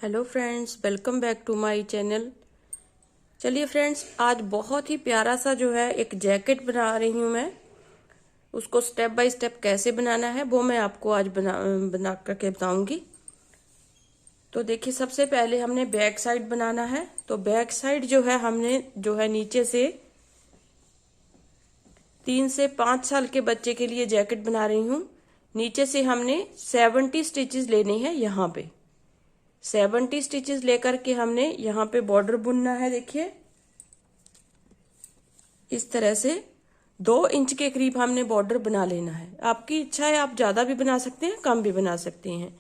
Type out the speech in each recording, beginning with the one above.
Hello friends, welcome back to my channel. चलिए friends, आज बहुत ही प्यारा सा जो है एक जैकेट बना रही हूँ मैं। उसको स्टेप बाय स्टेप कैसे बनाना है वो मैं आपको आज बना करके बताऊंगी। तो देखिए, सबसे पहले हमने बैक साइड बनाना है। तो बैक साइड जो है हमने जो है नीचे से 3 से 5 साल के बच्चे के लिए जैकेट बना रही हूँ। नीचे से हमने 70 स्टिचेस लेने हैं। यहाँ पे 70 स्टिचेस लेकर के हमने यहाँ पे बॉर्डर बुनना है। देखिए, इस तरह से 2 इंच के करीब हमने बॉर्डर बना लेना है। आपकी इच्छा है, आप ज्यादा भी बना सकते हैं, कम भी बना सकते हैं।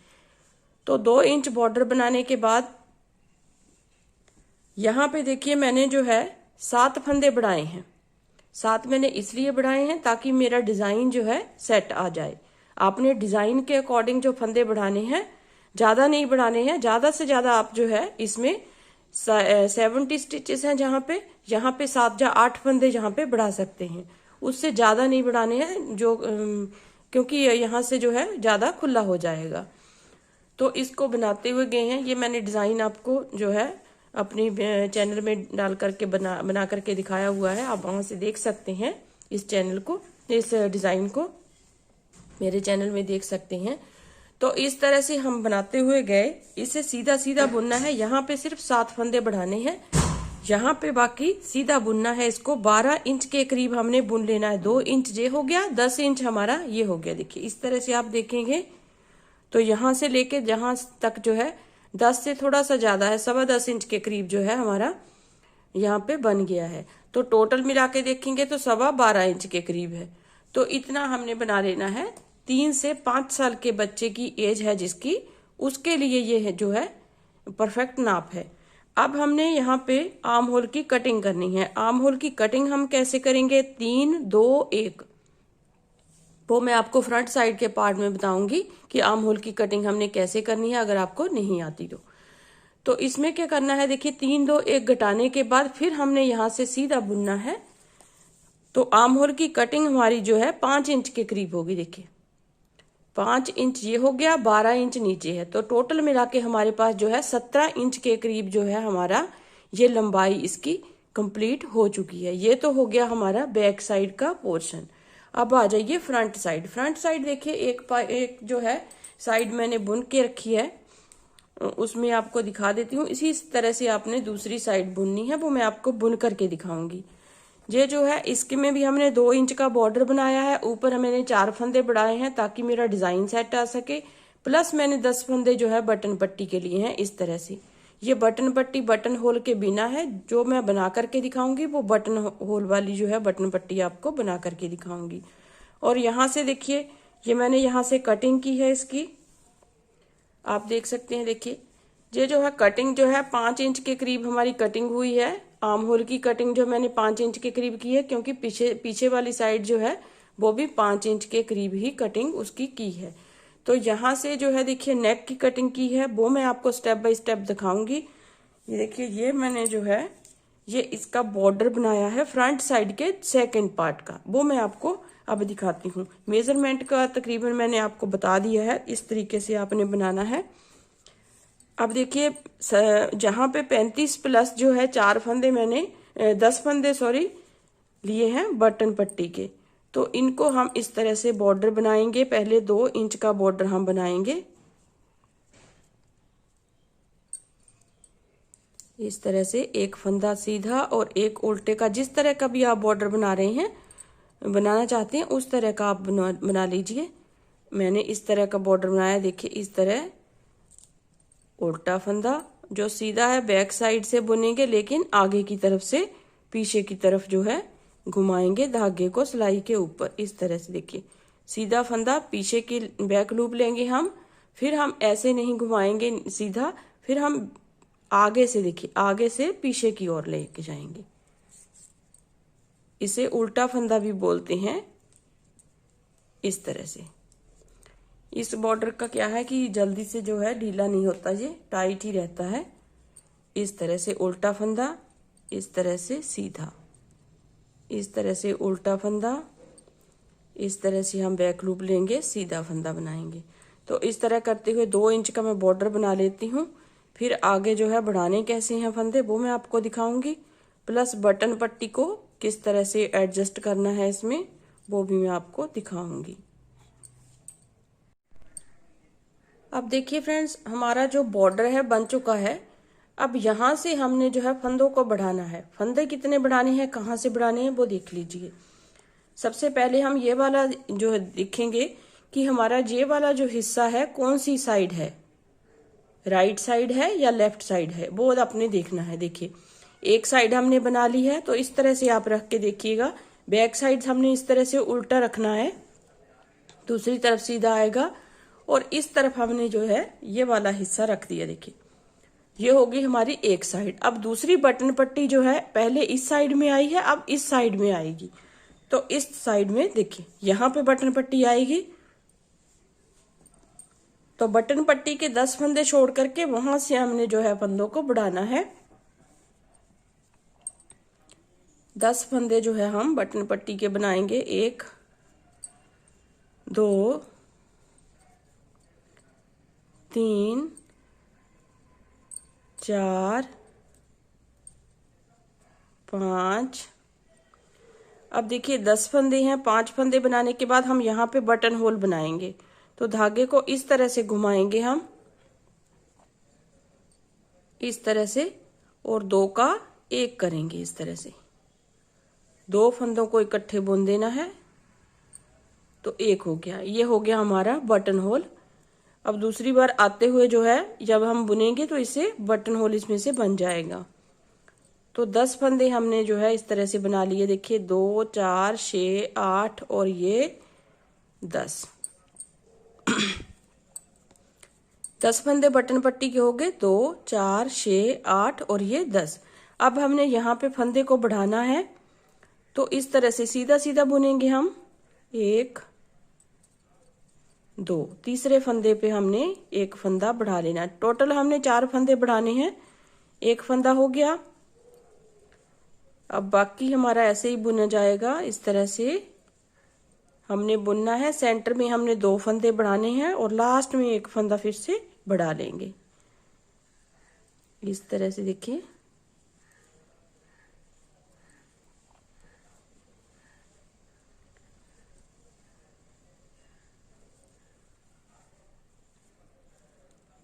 तो 2 इंच बॉर्डर बनाने के बाद यहाँ पे देखिए, मैंने जो है 7 फंदे बढ़ाए हैं। 7 मैंने इसलिए बढ़ाए हैं ताकि मेरा डिजाइन जो है सेट आ जाए। आपने डिजाइन के अकॉर्डिंग जो फंदे बढ़ाने हैं, ज्यादा नहीं बढ़ाने हैं। ज्यादा से ज्यादा आप जो है इसमें 70 स्टिचेस हैं जहां पे, यहाँ पे 7 या 8 फंदे जहां पे बढ़ा सकते हैं। उससे ज्यादा नहीं बढ़ाने हैं, जो क्योंकि यहाँ से जो है ज्यादा खुला हो जाएगा। तो इसको बनाते हुए गए हैं। ये मैंने डिजाइन आपको जो है अपनी चैनल में डाल करके बना करके दिखाया हुआ है। आप वहां से देख सकते हैं इस चैनल को, इस डिजाइन को मेरे चैनल में देख सकते हैं। तो इस तरह से हम बनाते हुए गए। इसे सीधा सीधा बुनना है। यहाँ पे सिर्फ 7 फंदे बढ़ाने हैं, यहाँ पे बाकी सीधा बुनना है। इसको 12 इंच के करीब हमने बुन लेना है। 2 इंच ये हो गया, 10 इंच हमारा ये हो गया। देखिए, इस तरह से आप देखेंगे तो यहाँ से लेके जहां तक जो है 10 से थोड़ा सा ज्यादा है, 10.25 इंच के करीब जो है हमारा यहाँ पे बन गया है। तो टोटल मिला के देखेंगे तो 12.25 इंच के करीब है। तो इतना हमने बना लेना है। 3 से 5 साल के बच्चे की एज है जिसकी, उसके लिए ये है जो है परफेक्ट नाप है। अब हमने यहाँ पे आर्म होल की कटिंग करनी है। आर्म होल की कटिंग हम कैसे करेंगे? 3 2 1, वो मैं आपको फ्रंट साइड के पार्ट में बताऊंगी कि आर्म होल की कटिंग हमने कैसे करनी है, अगर आपको नहीं आती तो इसमें क्या करना है? देखिए, 3 2 1 घटाने के बाद फिर हमने यहाँ से सीधा बुनना है। तो आर्म होल की कटिंग हमारी जो है 5 इंच के करीब होगी। देखिए, 5 इंच ये हो गया, 12 इंच नीचे है। तो टोटल मिला के हमारे पास जो है 17 इंच के करीब जो है हमारा ये लंबाई इसकी कंप्लीट हो चुकी है। ये तो हो गया हमारा बैक साइड का पोर्शन। अब आ जाइए फ्रंट साइड। फ्रंट साइड देखिए, एक जो है साइड मैंने बुन के रखी है, उसमें आपको दिखा देती हूँ। इसी तरह से आपने दूसरी साइड बुननी है, वो मैं आपको बुन करके दिखाऊंगी। ये जो है इसके में भी हमने 2 इंच का बॉर्डर बनाया है। ऊपर मैंने 4 फंदे बढ़ाए हैं ताकि मेरा डिजाइन सेट आ सके। प्लस मैंने 10 फंदे जो है बटन पट्टी के लिए हैं। इस तरह से ये बटन पट्टी बटन होल के बिना है। जो मैं बना करके दिखाऊंगी वो बटन होल वाली जो है बटन पट्टी आपको बना करके दिखाऊंगी। और यहाँ से देखिए, ये मैंने यहाँ से कटिंग की है इसकी, आप देख सकते हैं। देखिए, ये जो है कटिंग जो है 5 इंच के करीब हमारी कटिंग हुई है। आर्म होल की कटिंग जो मैंने 5 इंच के करीब की है, क्योंकि पीछे वाली साइड जो है वो भी 5 इंच के करीब ही कटिंग उसकी की है। तो यहाँ से जो है देखिए नेक की कटिंग की है, वो मैं आपको स्टेप बाय स्टेप दिखाऊंगी। ये देखिए, ये मैंने जो है ये इसका बॉर्डर बनाया है फ्रंट साइड के सेकेंड पार्ट का, वो मैं आपको अब दिखाती हूँ। मेजरमेंट का तकरीबन मैंने आपको बता दिया है, इस तरीके से आपने बनाना है। अब देखिए, जहां पे 35 प्लस जो है 4 फंदे मैंने 10 फंदे सॉरी लिए हैं बटन पट्टी के, तो इनको हम इस तरह से बॉर्डर बनाएंगे। पहले 2 इंच का बॉर्डर हम बनाएंगे इस तरह से, एक फंदा सीधा और एक उल्टे का। जिस तरह का भी आप बॉर्डर बना रहे हैं, बनाना चाहते हैं, उस तरह का आप बना लीजिए। मैंने इस तरह का बॉर्डर बनाया। देखिए, इस तरह उल्टा फंदा जो सीधा है बैक साइड से बुनेंगे, लेकिन आगे की तरफ से पीछे की तरफ जो है घुमाएंगे धागे को सिलाई के ऊपर। इस तरह से देखिए, सीधा फंदा, पीछे की बैक लूप लेंगे हम, फिर हम ऐसे नहीं घुमाएंगे सीधा, फिर हम आगे से, देखिए आगे से पीछे की ओर लेके जाएंगे। इसे उल्टा फंदा भी बोलते हैं। इस तरह से इस बॉर्डर का क्या है कि जल्दी से जो है ढीला नहीं होता, ये टाइट ही रहता है। इस तरह से उल्टा फंदा, इस तरह से सीधा, इस तरह से उल्टा फंदा, इस तरह से हम बैक लूप लेंगे, सीधा फंदा बनाएंगे। तो इस तरह करते हुए 2 इंच का मैं बॉर्डर बना लेती हूँ। फिर आगे जो है बढ़ाने कैसे हैं फंदे वो मैं आपको दिखाऊंगी, प्लस बटन पट्टी को किस तरह से एडजस्ट करना है इसमें वो भी मैं आपको दिखाऊंगी। अब देखिए फ्रेंड्स, हमारा जो बॉर्डर है बन चुका है। अब यहाँ से हमने जो है फंदों को बढ़ाना है। फंदे कितने बढ़ाने हैं, कहाँ से बढ़ाने हैं वो देख लीजिए। सबसे पहले हम ये वाला जो है देखेंगे कि हमारा ये वाला जो हिस्सा है कौन सी साइड है, राइट साइड है या लेफ्ट साइड है, वो अपने देखना है। देखिए एक साइड हमने बना ली है, तो इस तरह से आप रख के देखिएगा। बैक साइड हमने इस तरह से उल्टा रखना है, दूसरी तरफ सीधा आएगा, और इस तरफ हमने जो है ये वाला हिस्सा रख दिया। देखिए ये होगी हमारी एक साइड। अब दूसरी बटन पट्टी जो है पहले इस साइड में आई है, अब इस साइड में आएगी। तो इस साइड में देखिए यहाँ पे बटन पट्टी आएगी, तो बटन पट्टी के 10 फंदे छोड़ करके वहां से हमने जो है फंदों को बढ़ाना है। 10 फंदे जो है हम बटन पट्टी के बनाएंगे। 1 2 3 4 5। अब देखिए 10 फंदे हैं, 5 फंदे बनाने के बाद हम यहाँ पे बटन होल बनाएंगे। तो धागे को इस तरह से घुमाएंगे हम, इस तरह से, और 2 का 1 करेंगे इस तरह से। 2 फंदों को इकट्ठे बुन देना है, तो 1 हो गया। ये हो गया हमारा बटन होल। अब दूसरी बार आते हुए जो है जब हम बुनेंगे तो इसे बटन होल इसमें से बन जाएगा। तो 10 फंदे हमने जो है इस तरह से बना लिए। देखिए 2 4 6 8 और ये 10। 10 फंदे बटन पट्टी के हो गए, 2 4 6 8 और ये 10। अब हमने यहाँ पे फंदे को बढ़ाना है, तो इस तरह से सीधा सीधा बुनेंगे हम। 1 2, तीसरे फंदे पे हमने 1 फंदा बढ़ा लेना। टोटल हमने 4 फंदे बढ़ाने हैं, 1 फंदा हो गया। अब बाकी हमारा ऐसे ही बुना जाएगा। इस तरह से हमने बुनना है। सेंटर में हमने 2 फंदे बढ़ाने हैं और लास्ट में 1 फंदा फिर से बढ़ा लेंगे इस तरह से। देखिए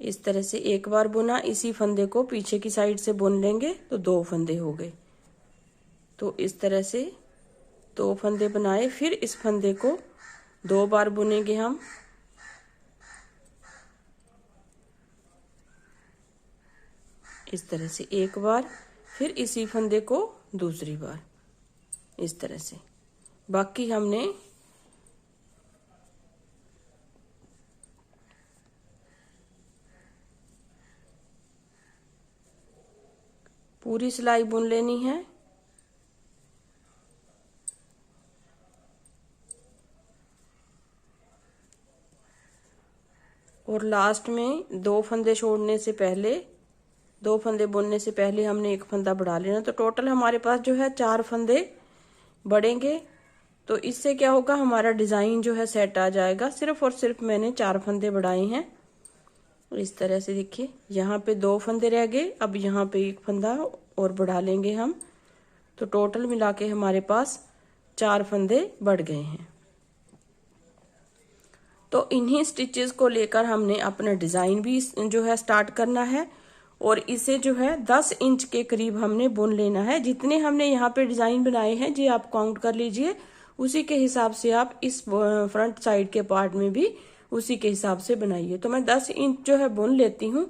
इस तरह से 1 बार बुना, इसी फंदे को पीछे की साइड से बुन लेंगे तो 2 फंदे हो गए। तो इस तरह से 2 फंदे बनाए, फिर इस फंदे को 2 बार बुनेंगे हम। इस तरह से 1 बार, फिर इसी फंदे को दूसरी बार, इस तरह से। बाकी हमने पूरी सिलाई बुन लेनी है। और लास्ट में 2 फंदे छोड़ने से पहले, 2 फंदे बुनने से पहले हमने 1 फंदा बढ़ा लेना। तो टोटल हमारे पास जो है 4 फंदे बढ़ेंगे। तो इससे क्या होगा, हमारा डिजाइन जो है सेट आ जाएगा। सिर्फ और सिर्फ मैंने 4 फंदे बढ़ाए हैं इस तरह से। देखिए यहाँ पे 2 फंदे रह गए, अब यहाँ पे 1 फंदा और बढ़ा लेंगे हम। तो टोटल मिला के हमारे पास 4 फंदे बढ़ गए हैं। तो इन्हीं स्टिचेस को लेकर हमने अपना डिजाइन भी जो है स्टार्ट करना है, और इसे जो है 10 इंच के करीब हमने बुन लेना है। जितने हमने यहाँ पे डिजाइन बनाए हैं जी आप काउंट कर लीजिए, उसी के हिसाब से आप इस फ्रंट साइड के पार्ट में भी उसी के हिसाब से बनाइए। तो मैं 10 इंच जो है बुन लेती हूँ,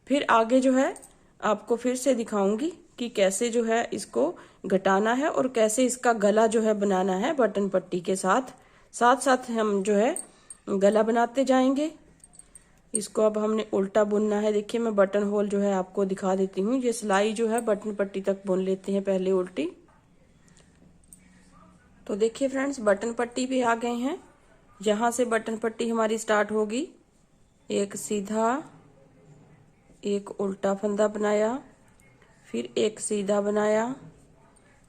फिर आगे जो है आपको फिर से दिखाऊंगी कि कैसे जो है इसको घटाना है और कैसे इसका गला जो है बनाना है बटन पट्टी के साथ। साथ साथ हम जो है गला बनाते जाएंगे। इसको अब हमने उल्टा बुनना है। देखिए मैं बटन होल जो है आपको दिखा देती हूँ। ये सिलाई जो है बटन पट्टी तक बुन लेते हैं पहले उल्टी। तो देखिए फ्रेंड्स, बटन पट्टी पे आ गए हैं। यहाँ से बटन पट्टी हमारी स्टार्ट होगी। एक सीधा, एक उल्टा फंदा बनाया, फिर एक सीधा बनाया,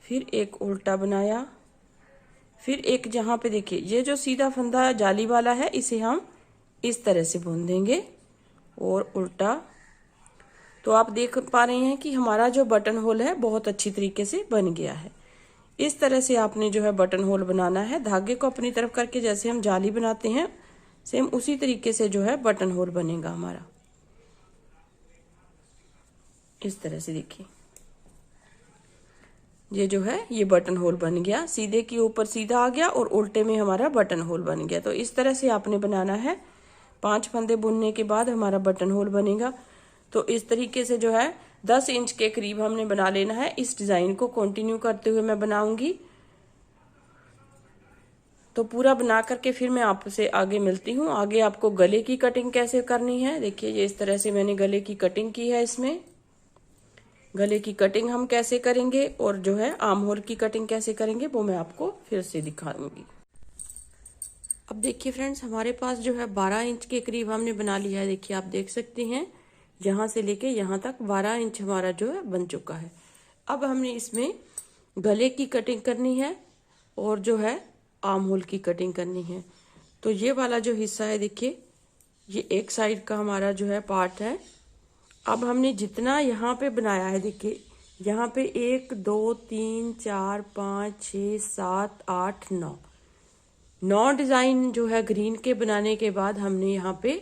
फिर एक उल्टा बनाया, फिर एक जहाँ पे देखिए ये जो सीधा फंदा जाली वाला है इसे हम इस तरह से बुन देंगे और उल्टा, तो आप देख पा रहे हैं कि हमारा जो बटन होल है बहुत अच्छी तरीके से बन गया है। इस तरह से आपने जो है बटन होल बनाना है। धागे को अपनी तरफ करके जैसे हम जाली बनाते हैं सेम उसी तरीके से जो है बटन होल बनेगा हमारा। इस तरह से देखिए ये जो है ये बटन होल बन गया, सीधे के ऊपर सीधा आ गया और उल्टे में हमारा बटन होल बन गया। तो इस तरह से आपने बनाना है। 5 फंदे बुनने के बाद हमारा बटन होल बनेगा। तो इस तरीके से जो है 10 इंच के करीब हमने बना लेना है। इस डिजाइन को कंटिन्यू करते हुए मैं बनाऊंगी। तो पूरा बना करके फिर मैं आपसे आगे मिलती हूँ। आगे आपको गले की कटिंग कैसे करनी है देखिए, ये इस तरह से मैंने गले की कटिंग की है। इसमें गले की कटिंग हम कैसे करेंगे और जो है आर्म होल की कटिंग कैसे करेंगे वो मैं आपको फिर से दिखाऊंगी। अब देखिए फ्रेंड्स, हमारे पास जो है 12 इंच के करीब हमने बना लिया है। देखिए आप देख सकते हैं यहाँ से लेके यहाँ तक 12 इंच हमारा जो है बन चुका है। अब हमने इसमें गले की कटिंग करनी है और जो है आर्म होल की कटिंग करनी है। तो ये वाला जो हिस्सा है देखिए, ये एक साइड का हमारा जो है पार्ट है। अब हमने जितना यहाँ पे बनाया है देखिए, यहाँ पे 1 2 3 4 5 6 7 8 9 डिजाइन जो है ग्रीन के बनाने के बाद हमने यहाँ पे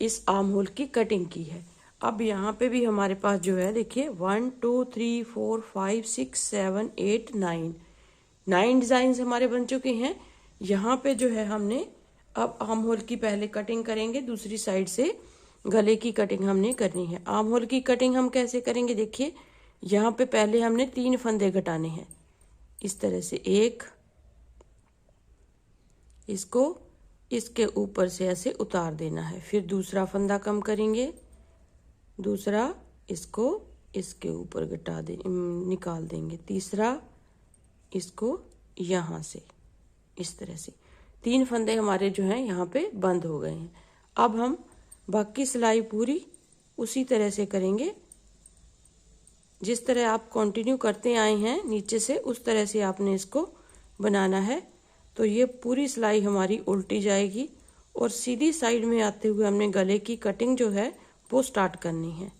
इस आर्म होल की कटिंग की है। अब यहाँ पे भी हमारे पास जो है देखिए 1 2 3 4 5 6 7 8 9 डिजाइन हमारे बन चुके हैं। यहाँ पे जो है हमने अब आर्म होल की पहले कटिंग करेंगे, दूसरी साइड से गले की कटिंग हमने करनी है। आर्म होल की कटिंग हम कैसे करेंगे देखिए, यहाँ पे पहले हमने 3 फंदे घटाने हैं। इस तरह से एक, इसको इसके ऊपर से ऐसे उतार देना है। फिर दूसरा फंदा कम करेंगे, दूसरा इसको इसके ऊपर घटा दे निकाल देंगे, तीसरा इसको यहाँ से इस तरह से 3 फंदे हमारे जो हैं यहाँ पे बंद हो गए हैं। अब हम बाकी सिलाई पूरी उसी तरह से करेंगे, जिस तरह आप कंटिन्यू करते आए हैं नीचे से उस तरह से आपने इसको बनाना है। तो ये पूरी सिलाई हमारी उल्टी जाएगी और सीधी साइड में आते हुए हमने गले की कटिंग जो है वो स्टार्ट करनी है।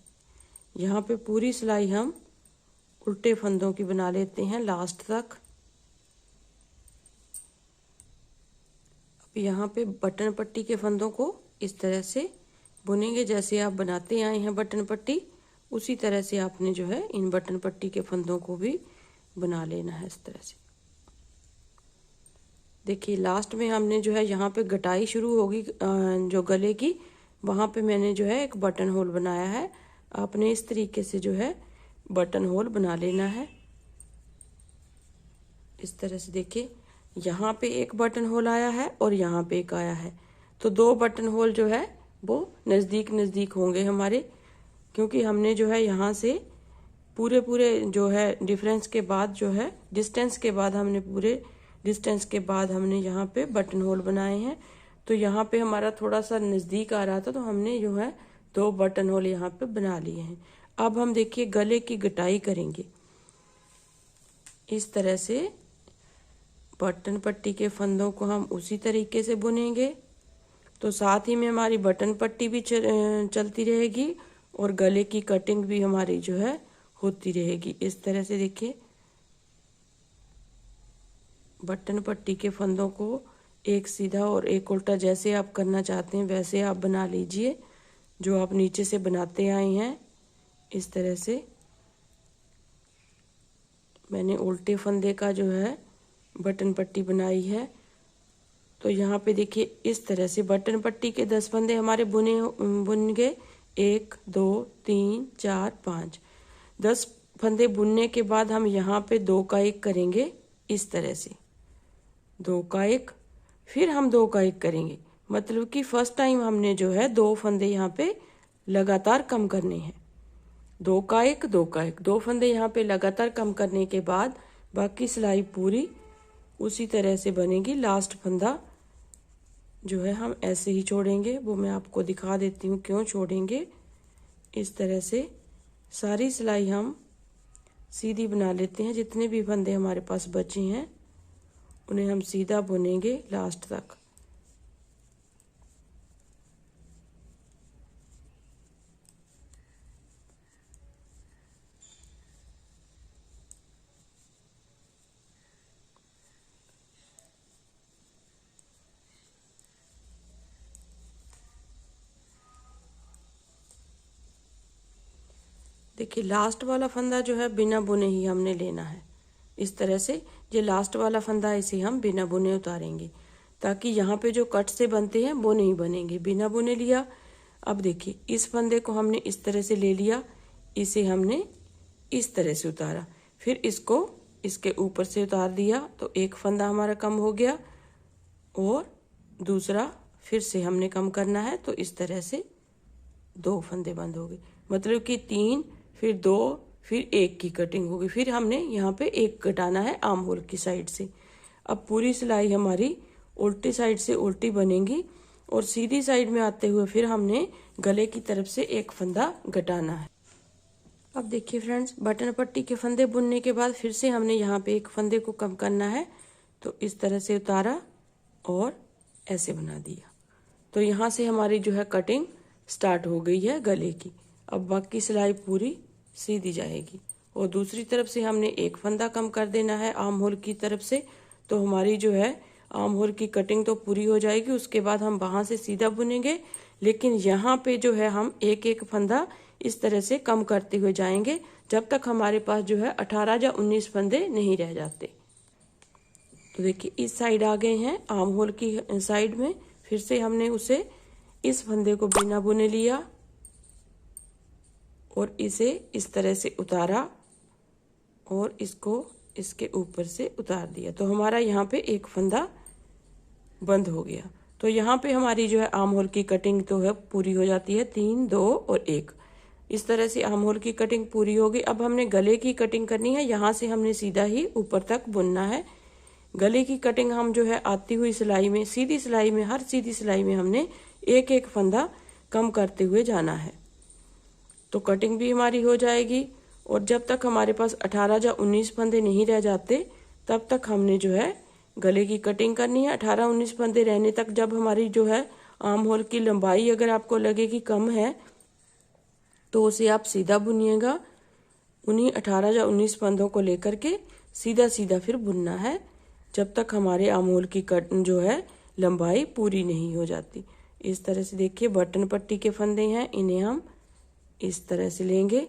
यहाँ पे पूरी सिलाई हम उल्टे फंदों की बना लेते हैं लास्ट तक। अब यहाँ पे बटन पट्टी के फंदों को इस तरह से बुनेंगे, जैसे आप बनाते आए हैं बटन पट्टी उसी तरह से आपने जो है इन बटन पट्टी के फंदों को भी बना लेना है इस तरह से। देखिए लास्ट में हमने जो है यहाँ पे घटाई शुरू होगी जो गले की, वहाँ पे मैंने जो है एक बटन होल बनाया है। आपने इस तरीके से जो है बटन होल बना लेना है इस तरह से। देखिए यहाँ पे एक बटन होल आया है और यहाँ पे एक आया है, तो 2 बटन होल जो है वो नज़दीक नज़दीक होंगे हमारे, क्योंकि हमने जो है यहाँ से पूरे जो है डिफरेंस के बाद जो है डिस्टेंस के बाद हमने पूरे डिस्टेंस के बाद हमने यहाँ पे बटन होल बनाए हैं। तो यहाँ पे हमारा थोड़ा सा नज़दीक आ रहा था तो हमने जो है 2 बटन होल यहाँ पे बना लिए हैं। अब हम देखिए गले की घटाई करेंगे इस तरह से। बटन पट्टी के फंदों को हम उसी तरीके से बुनेंगे, तो साथ ही में हमारी बटन पट्टी भी चलती रहेगी और गले की कटिंग भी हमारी जो है होती रहेगी इस तरह से। देखिए बटन पट्टी के फंदों को एक सीधा और एक उल्टा जैसे आप करना चाहते हैं वैसे आप बना लीजिए, जो आप नीचे से बनाते आए हैं इस तरह से। मैंने उल्टे फंदे का जो है बटन पट्टी बनाई है। तो यहाँ पे देखिए इस तरह से बटन पट्टी के 10 फंदे हमारे बुन गए। 1 2 3 4 5 10 फंदे बुनने के बाद हम यहाँ पे 2 का 1 करेंगे इस तरह से, 2 का 1, फिर हम 2 का 1 करेंगे। मतलब कि फर्स्ट टाइम हमने जो है 2 फंदे यहाँ पे लगातार कम करने हैं। 2 का 1 2 का 1 2 फंदे यहाँ पे लगातार कम करने के बाद बाकी सिलाई पूरी उसी तरह से बनेगी। लास्ट फंदा जो है हम ऐसे ही छोड़ेंगे, वो मैं आपको दिखा देती हूँ क्यों छोड़ेंगे। इस तरह से सारी सिलाई हम सीधी बना लेते हैं। जितने भी फंदे हमारे पास बचे हैं उन्हें हम सीधा बुनेंगे लास्ट तक। देखिए लास्ट वाला फंदा जो है बिना बुने ही हमने लेना है। इस तरह से ये लास्ट वाला फंदा इसे हम बिना बुने उतारेंगे, ताकि यहाँ पे जो कट से बनते हैं वो नहीं बनेंगे। बिना बुने लिया। अब देखिए इस फंदे को हमने इस तरह से ले लिया, इसे हमने इस तरह से उतारा, फिर इसको इसके ऊपर से उतार दिया, तो एक फंदा हमारा कम हो गया और दूसरा फिर से हमने कम करना है। तो इस तरह से 2 फंदे बंद हो गए, मतलब कि 3 फिर 2 फिर 1 की कटिंग होगी। फिर हमने यहाँ पे 1 कटाना है आर्म होल की साइड से। अब पूरी सिलाई हमारी उल्टी साइड से उल्टी बनेगी और सीधी साइड में आते हुए फिर हमने गले की तरफ से 1 फंदा घटाना है। अब देखिए फ्रेंड्स, बटन पट्टी के फंदे बुनने के बाद फिर से हमने यहाँ पे 1 फंदे को कम करना है। तो इस तरह से उतारा और ऐसे बना दिया। तो यहाँ से हमारी जो है कटिंग स्टार्ट हो गई है गले की। अब बाकी सिलाई पूरी सीधी जाएगी और दूसरी तरफ से हमने 1 फंदा कम कर देना है आर्म होल की तरफ से। तो हमारी जो है आर्म होल की कटिंग तो पूरी हो जाएगी। उसके बाद हम वहां से सीधा बुनेंगे, लेकिन यहाँ पे जो है हम 1-1 फंदा इस तरह से कम करते हुए जाएंगे जब तक हमारे पास जो है 18 या 19 फंदे नहीं रह जाते। तो देखिए इस साइड आ गए हैं आर्म होल की साइड में। फिर से हमने उसे इस फंदे को बिना बुने लिया और इसे इस तरह से उतारा और इसको इसके ऊपर से उतार दिया। तो हमारा यहाँ पे 1 फंदा बंद हो गया। तो यहाँ पे हमारी जो है आर्म होल की कटिंग तो है पूरी हो जाती है। 3, 2 और 1 इस तरह से आर्म होल की कटिंग पूरी होगी। अब हमने गले की कटिंग करनी है। यहाँ से हमने सीधा ही ऊपर तक बुनना है। गले की कटिंग हम जो है आती हुई सिलाई में, सीधी सिलाई में, हर सीधी सिलाई में हमने 1-1 फंदा कम करते हुए जाना है। तो कटिंग भी हमारी हो जाएगी और जब तक हमारे पास 18 या 19 फंदे नहीं रह जाते तब तक हमने जो है गले की कटिंग करनी है। 18-19 फंदे रहने तक जब हमारी जो है आर्म होल की लंबाई अगर आपको लगे कि कम है तो उसे आप सीधा बुनिएगा। उन्हीं 18 या 19 फंदों को लेकर के सीधा सीधा फिर बुनना है जब तक हमारे आर्म होल की कट जो है लंबाई पूरी नहीं हो जाती। इस तरह से देखिए बटन पट्टी के फंदे हैं, इन्हें हम इस तरह से लेंगे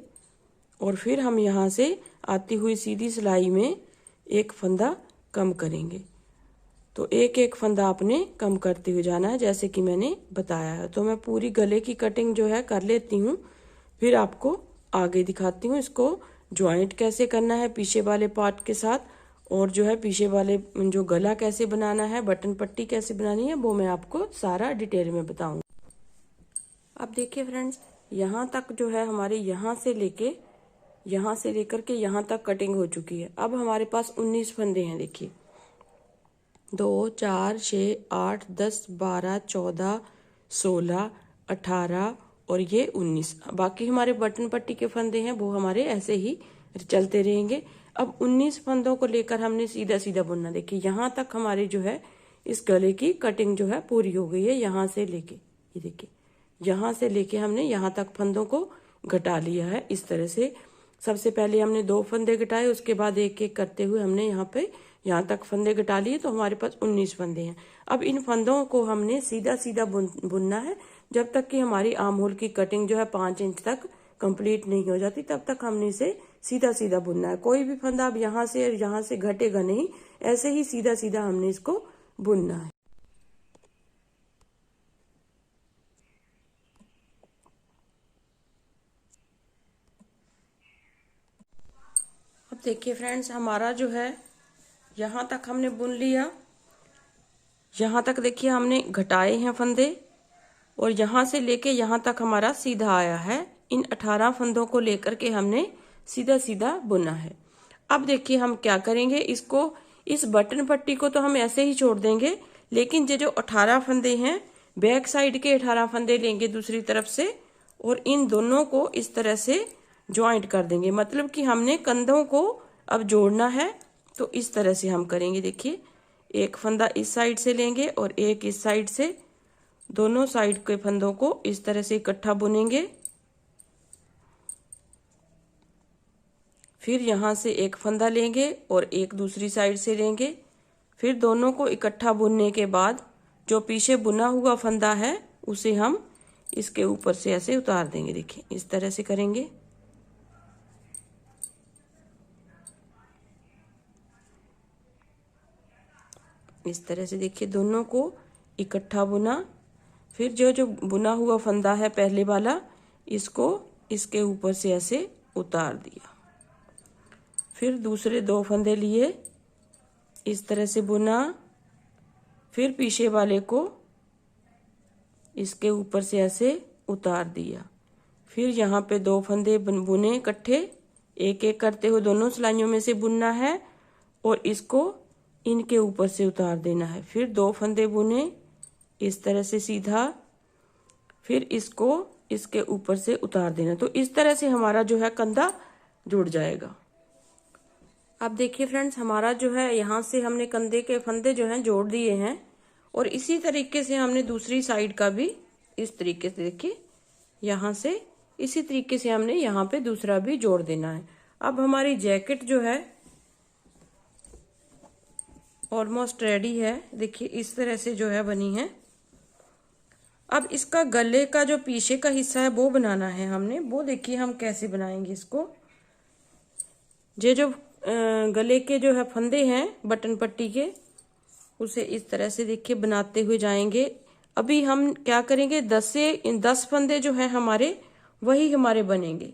और फिर हम यहाँ से आती हुई सीधी सिलाई में 1 फंदा कम करेंगे। तो 1-1 फंदा आपने कम करते हुए जाना है जैसे कि मैंने बताया है। तो मैं पूरी गले की कटिंग जो है कर लेती हूँ, फिर आपको आगे दिखाती हूँ इसको ज्वाइंट कैसे करना है पीछे वाले पार्ट के साथ, और जो है पीछे वाले जो गला कैसे बनाना है, बटन पट्टी कैसे बनानी है, वो मैं आपको सारा डिटेल में बताऊंगी। अब देखिए फ्रेंड्स, यहाँ तक जो है हमारे यहाँ से लेकर के यहाँ तक कटिंग हो चुकी है। अब हमारे पास 19 फंदे हैं। देखिए 2, 4, 6, 8, 10, 12, 14, 16, 18 और ये 19। बाकी हमारे बटन पट्टी के फंदे हैं वो हमारे ऐसे ही चलते रहेंगे। अब 19 फंदों को लेकर हमने सीधा सीधा बुनना। देखिए यहाँ तक हमारी जो है इस गले की कटिंग जो है पूरी हो गई है। यहाँ से लेके ये देखिए यहाँ से लेके हमने यहाँ तक फंदों को घटा लिया है। इस तरह से सबसे पहले हमने 2 फंदे घटाए, उसके बाद 1-1 करते हुए हमने यहाँ तक फंदे घटा लिए। तो हमारे पास 19 फंदे हैं। अब इन फंदों को हमने सीधा सीधा बुनना है जब तक कि हमारी आर्म होल की कटिंग जो है 5 इंच तक कंप्लीट नहीं हो जाती, तब तक हमने इसे सीधा सीधा बुनना है। कोई भी फंदा अब यहाँ से घटेगा नहीं, ऐसे ही सीधा सीधा हमने इसको बुनना है। अब देखिए फ्रेंड्स, हमारा जो है यहाँ तक हमने बुन लिया। यहाँ तक देखिए हमने घटाए हैं फंदे और यहाँ से लेके यहाँ तक हमारा सीधा आया है। इन 18 फंदों को लेकर के हमने सीधा सीधा बुना है। अब देखिए हम क्या करेंगे, इस बटन पट्टी को तो हम ऐसे ही छोड़ देंगे, लेकिन ये जो 18 फंदे हैं बैक साइड के 18 फंदे लेंगे दूसरी तरफ से और इन दोनों को इस तरह से ज्वाइंट कर देंगे। मतलब कि हमने कंधों को अब जोड़ना है, तो इस तरह से हम करेंगे। देखिए 1 फंदा इस साइड से लेंगे और 1 इस साइड से, दोनों साइड के फंदों को इस तरह से इकट्ठा बुनेंगे। फिर यहाँ से 1 फंदा लेंगे और 1 दूसरी साइड से लेंगे। फिर दोनों को इकट्ठा बुनने के बाद जो पीछे बुना हुआ फंदा है उसे हम इसके ऊपर से ऐसे उतार देंगे। देखिए इस तरह से करेंगे। इस तरह से देखिए दोनों को इकट्ठा बुना। फिर जो जो बुना हुआ फंदा है पहले वाला, इसको इसके ऊपर से ऐसे उतार दिया। फिर दूसरे 2 फंदे लिए, इस तरह से बुना। फिर पीछे वाले को इसके ऊपर से ऐसे उतार दिया। फिर यहाँ पे 2 फंदे बुने इकट्ठे, एक एक करते हुए दोनों सिलाइयों में से बुनना है और इसको इनके ऊपर से उतार देना है। फिर 2 फंदे बुने इस तरह से सीधा, फिर इसको इसके ऊपर से उतार देना। तो इस तरह से हमारा जो है कंधा जुड़ जाएगा। अब देखिए फ्रेंड्स, हमारा जो है यहाँ से हमने कंधे के फंदे जो हैं जोड़ दिए हैं और इसी तरीके से हमने दूसरी साइड का भी इस तरीके से देखिए यहाँ से इसी तरीके से हमने यहाँ पे दूसरा भी जोड़ देना है। अब हमारी जैकेट जो है ऑलमोस्ट रेडी है। देखिए इस तरह से जो है बनी है। अब इसका गले का जो पीछे का हिस्सा है वो बनाना है हमने। वो देखिए हम कैसे बनाएंगे इसको। ये जो गले के जो है फंदे हैं बटन पट्टी के, उसे इस तरह से देखिए बनाते हुए जाएंगे। अभी हम क्या करेंगे, 10 फंदे जो है हमारे वही हमारे बनेंगे।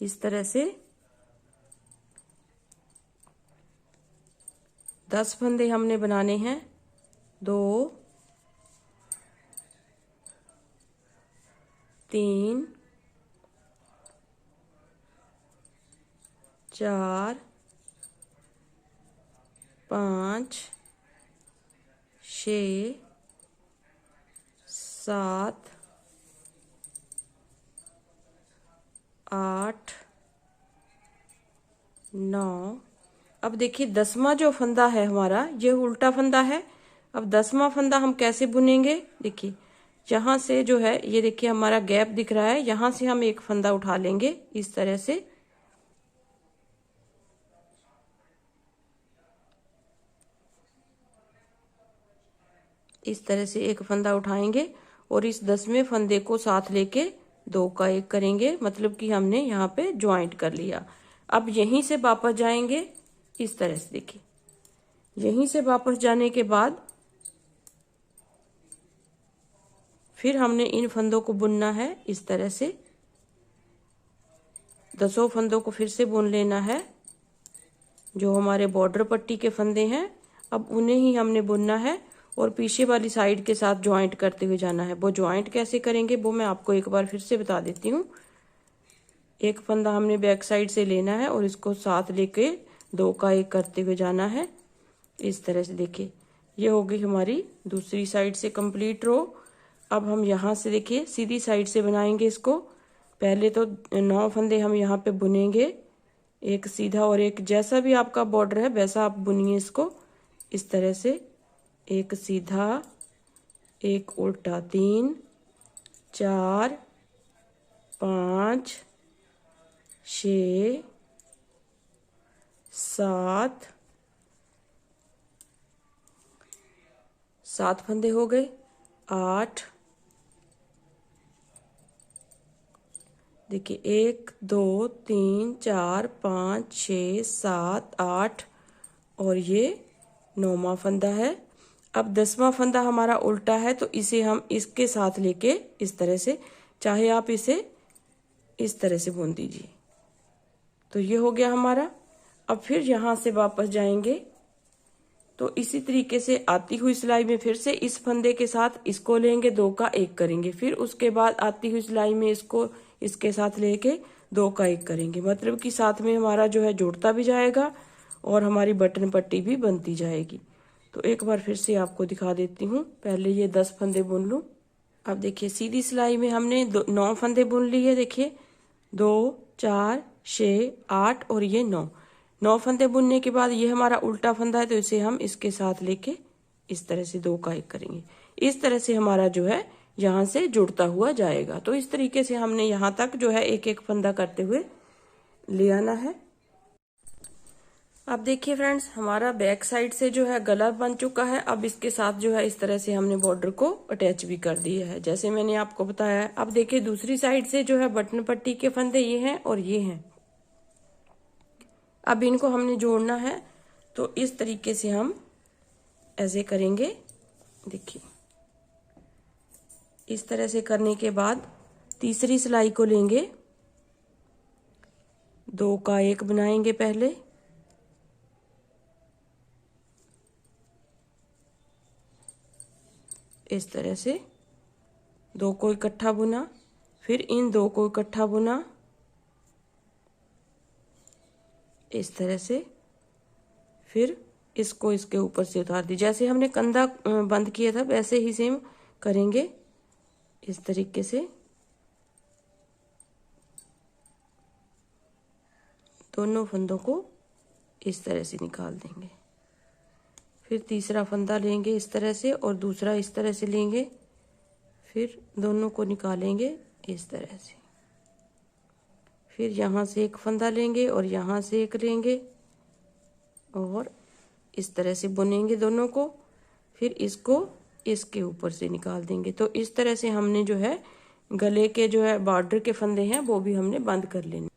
इस तरह से 10 फंदे हमने बनाने हैं। 2 3 4 5 6 7 8 9। अब देखिए 10वां जो फंदा है हमारा, ये उल्टा फंदा है। अब 10वां फंदा हम कैसे बुनेंगे, देखिए यहाँ से जो है ये देखिए हमारा गैप दिख रहा है, यहाँ से हम एक फंदा उठा लेंगे इस तरह से। इस तरह से एक फंदा उठाएंगे और इस 10वें फंदे को साथ लेके 2 का 1 करेंगे, मतलब कि हमने यहाँ पे ज्वाइंट कर लिया। अब यहीं से वापस जाएंगे इस तरह से। देखिए यहीं से वापस जाने के बाद फिर हमने इन फंदों को बुनना है इस तरह से। 10 फंदों को फिर से बुन लेना है। जो हमारे बॉर्डर पट्टी के फंदे हैं अब उन्हें ही हमने बुनना है और पीछे वाली साइड के साथ ज्वाइंट करते हुए जाना है। वो ज्वाइंट कैसे करेंगे वो मैं आपको एक बार फिर से बता देती हूँ। एक फंदा हमने बैक साइड से लेना है और इसको साथ लेके 2 का 1 करते हुए जाना है इस तरह से। देखिए ये हो गई हमारी दूसरी साइड से कंप्लीट रो। अब हम यहाँ से देखिए सीधी साइड से बनाएंगे इसको। पहले तो 9 फंदे हम यहाँ पे बुनेंगे, एक सीधा और एक जैसा भी आपका बॉर्डर है वैसा आप बुनिए इसको इस तरह से। एक सीधा, एक उल्टा, 3 4 5 6 7 फंदे हो गए। 8, देखिए 1 2 3 4 5 6 7 8 और ये 9वां फंदा है। अब 10वां फंदा हमारा उल्टा है तो इसे हम इसके साथ लेके इस तरह से, चाहे आप इसे इस तरह से बुन दीजिए। तो ये हो गया हमारा। अब फिर यहाँ से वापस जाएंगे तो इसी तरीके से आती हुई सिलाई में फिर से इस फंदे के साथ इसको लेंगे, 2 का 1 करेंगे। फिर उसके बाद आती हुई सिलाई में इसको इसके साथ लेके 2 का 1 करेंगे, मतलब कि साथ में हमारा जो है जुड़ता भी जाएगा और हमारी बटन पट्टी भी बनती जाएगी। तो एक बार फिर से आपको दिखा देती हूँ। पहले ये 10 फंदे बुन लूँ। अब देखिए सीधी सिलाई में हमने 9 फंदे बुन लिए। देखिए 2 4 6 8 और ये 9 फंदे बुनने के बाद ये हमारा उल्टा फंदा है तो इसे हम इसके साथ लेके इस तरह से 2 का 1 करेंगे। इस तरह से हमारा जो है यहाँ से जुड़ता हुआ जाएगा। तो इस तरीके से हमने यहाँ तक जो है एक एक फंदा करते हुए ले आना है। अब देखिए फ्रेंड्स, हमारा बैक साइड से जो है गला बन चुका है। अब इसके साथ जो है इस तरह से हमने बॉर्डर को अटैच भी कर दिया है जैसे मैंने आपको बताया है। अब देखिए दूसरी साइड से जो है बटन पट्टी के फंदे ये हैं और ये हैं। अब इनको हमने जोड़ना है। तो इस तरीके से हम ऐसे करेंगे। देखिए इस तरह से करने के बाद तीसरी सिलाई को लेंगे, 2 का 1 बनाएंगे पहले, इस तरह से 2 को इकट्ठा बुना, फिर इन 2 को इकट्ठा बुना इस तरह से, फिर इसको इसके ऊपर से उतार दी। जैसे हमने कंधा बंद किया था वैसे ही सेम करेंगे इस तरीके से। दोनों फंदों को इस तरह से निकाल देंगे, फिर तीसरा फंदा लेंगे इस तरह से और दूसरा इस तरह से लेंगे, फिर दोनों को निकालेंगे इस तरह से, फिर यहाँ से एक फंदा लेंगे और यहाँ से एक लेंगे और इस तरह से बुनेंगे दोनों को, फिर इसको इसके ऊपर से निकाल देंगे। तो इस तरह से हमने जो है गले के जो है बॉर्डर के फंदे हैं वो भी हमने बंद कर लेने।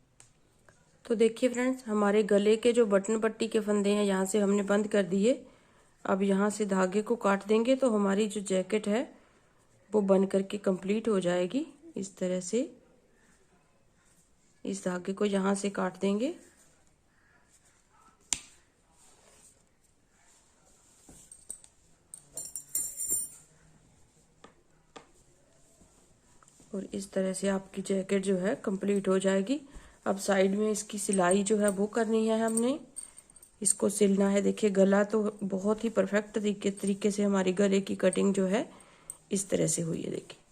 तो देखिए फ्रेंड्स, हमारे गले के जो बटन पट्टी के फंदे हैं यहाँ से हमने बंद कर दिए। अब यहाँ से धागे को काट देंगे तो हमारी जो जैकेट है वो बन करके कंप्लीट हो जाएगी। इस तरह से इस धागे को यहाँ से काट देंगे और इस तरह से आपकी जैकेट जो है कंप्लीट हो जाएगी। अब साइड में इसकी सिलाई जो है वो करनी है, हमने इसको सिलना है। देखिए गला तो बहुत ही परफेक्ट तरीके से हमारी गले की कटिंग जो है इस तरह से हुई है। देखिए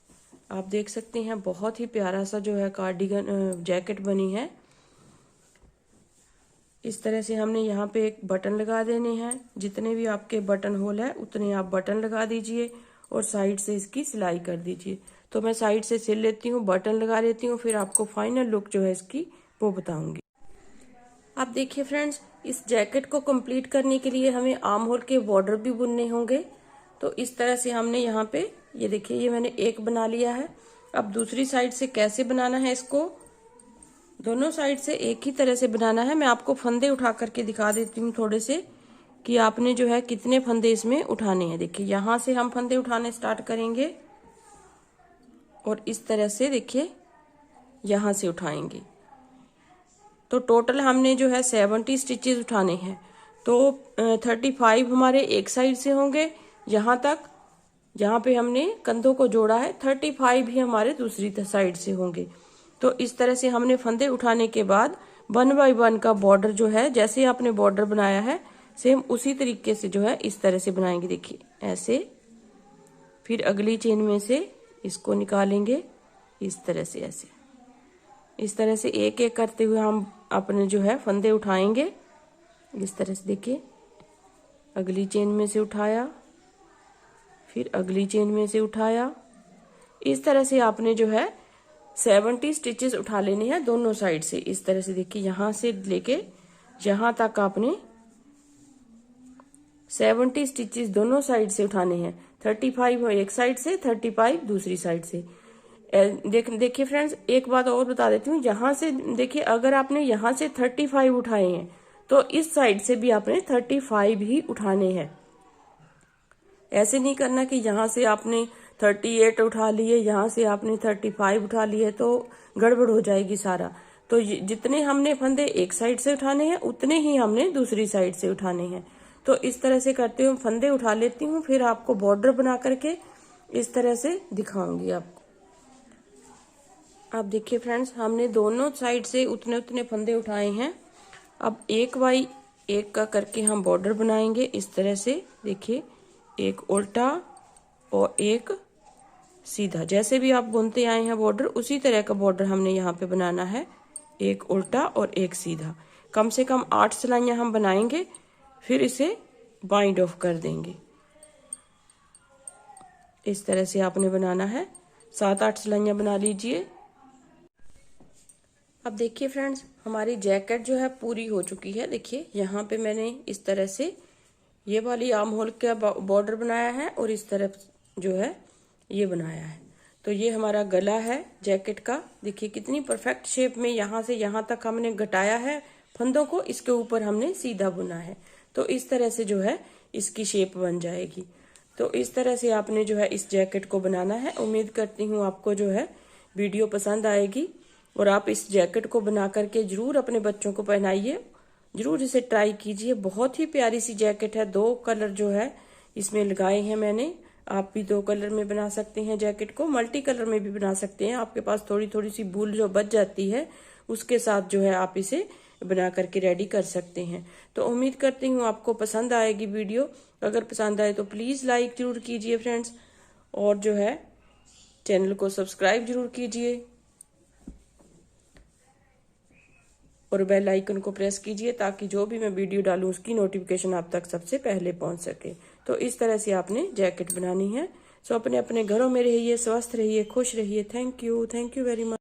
आप देख सकते हैं बहुत ही प्यारा सा जो है कार्डिगन जैकेट बनी है। इस तरह से हमने यहाँ पे एक बटन लगा देने हैं, जितने भी आपके बटन होल है उतने आप बटन लगा दीजिए और साइड से इसकी सिलाई कर दीजिए। तो मैं साइड से सिल लेती हूँ, बटन लगा लेती हूँ, फिर आपको फाइनल लुक जो है इसकी वो बताऊंगी। आप देखिए फ्रेंड्स, इस जैकेट को कंप्लीट करने के लिए हमें आर्म होल के बॉर्डर भी बुनने होंगे। तो इस तरह से हमने यहाँ पे ये देखिए ये मैंने एक बना लिया है। अब दूसरी साइड से कैसे बनाना है इसको, दोनों साइड से एक ही तरह से बनाना है। मैं आपको फंदे उठा करके दिखा देती हूँ थोड़े से कि आपने जो है कितने फंदे इसमें उठाने हैं। देखिए यहाँ से हम फंदे उठाने स्टार्ट करेंगे और इस तरह से देखिए यहाँ से उठाएंगे। तो टोटल हमने जो है 70 स्टिचेस उठाने हैं। तो 35 हमारे एक साइड से होंगे यहाँ तक, जहाँ पे हमने कंधों को जोड़ा है, 35 ही हमारे दूसरी साइड से होंगे। तो इस तरह से हमने फंदे उठाने के बाद 1 बाय 1 का बॉर्डर जो है, जैसे आपने बॉर्डर बनाया है सेम उसी तरीके से जो है इस तरह से बनाएंगे। देखिए ऐसे, फिर अगली चेन में से इसको निकालेंगे इस तरह से, ऐसे इस तरह से एक एक करते हुए हम अपने जो है फंदे उठाएंगे इस तरह से। देखिए अगली चेन में से उठाया, फिर अगली चेन में से उठाया। इस तरह से आपने जो है 70 स्टिचेस उठा लेने हैं दोनों साइड से इस तरह से। देखिए यहाँ से लेके यहाँ तक आपने 70 स्टिचेस दोनों साइड से उठाने हैं। 35 एक साइड से, 35 दूसरी साइड से। देखिए फ्रेंड्स, एक बात और बता देती हूँ। यहाँ से देखिए, अगर आपने यहाँ से 35 उठाए हैं तो इस साइड से भी आपने 35 ही उठाने हैं। ऐसे नहीं करना कि यहाँ से आपने 38 उठा लिए, यहाँ से आपने 35 उठा लिए, तो गड़बड़ हो जाएगी सारा। तो जितने हमने फंदे एक साइड से उठाने हैं उतने ही हमने दूसरी साइड से उठाने हैं। तो इस तरह से करते हुए फंदे उठा लेती हूँ, फिर आपको बॉर्डर बना करके इस तरह से दिखाऊंगी आपको। आप देखिए फ्रेंड्स, हमने दोनों साइड से उतने उतने फंदे उठाए हैं। अब एक बाई एक का करके हम बॉर्डर बनाएंगे इस तरह से। देखिए एक उल्टा और एक सीधा, जैसे भी आप बुनते आए हैं बॉर्डर उसी तरह का बॉर्डर हमने यहाँ पे बनाना है। एक उल्टा और एक सीधा, कम से कम 8 सिलाइयां हम बनाएंगे, फिर इसे बाइंड ऑफ कर देंगे। इस तरह से आपने बनाना है, 7-8 सिलाइयां बना लीजिए। अब देखिए फ्रेंड्स, हमारी जैकेट जो है पूरी हो चुकी है। देखिए यहाँ पे मैंने इस तरह से ये वाली आर्म होल का बॉर्डर बनाया है और इस तरफ जो है ये बनाया है। तो ये हमारा गला है जैकेट का। देखिए कितनी परफेक्ट शेप में यहाँ से यहाँ तक हमने घटाया है फंदों को, इसके ऊपर हमने सीधा बुना है। तो इस तरह से जो है इसकी शेप बन जाएगी। तो इस तरह से आपने जो है इस जैकेट को बनाना है। उम्मीद करती हूँ आपको जो है वीडियो पसंद आएगी और आप इस जैकेट को बना करके जरूर अपने बच्चों को पहनाइए, जरूर इसे ट्राई कीजिए। बहुत ही प्यारी सी जैकेट है। 2 कलर जो है इसमें लगाए हैं मैंने। आप भी 2 कलर में बना सकते हैं जैकेट को, मल्टी कलर में भी बना सकते हैं। आपके पास थोड़ी थोड़ी सी वूल जो बच जाती है उसके साथ जो है आप इसे बना करके रेडी कर सकते हैं। तो उम्मीद करती हूँ आपको पसंद आएगी वीडियो। अगर पसंद आए तो प्लीज लाइक जरूर कीजिए फ्रेंड्स, और जो है चैनल को सब्सक्राइब जरूर कीजिए और बेल आइकन को प्रेस कीजिए ताकि जो भी मैं वीडियो डालूं उसकी नोटिफिकेशन आप तक सबसे पहले पहुंच सके। तो इस तरह से आपने जैकेट बनानी है। सो अपने अपने घरों में रहिए, स्वस्थ रहिए, खुश रहिए। Thank you very much.